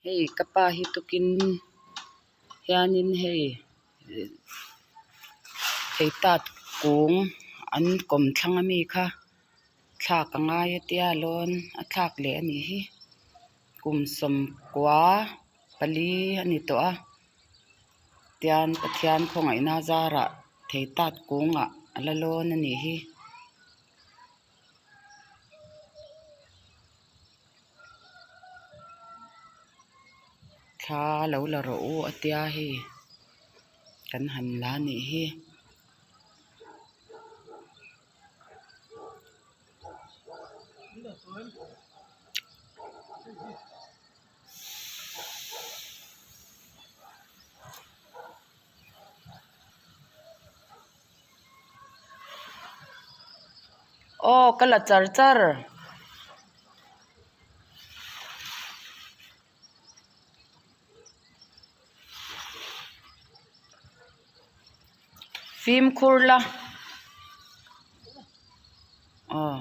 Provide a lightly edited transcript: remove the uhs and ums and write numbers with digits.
hei kapa hi tukin hianin hei tat kung an kom thlang ami kha thlak anga ya tia lon a thlak le ani hi kum som kwa pali ani to a tian pathian khongai na zara thei tat kunga ala lon ani hi thla lo la ro u atia hi kan han la ni hi oh kala char char phim khurla oh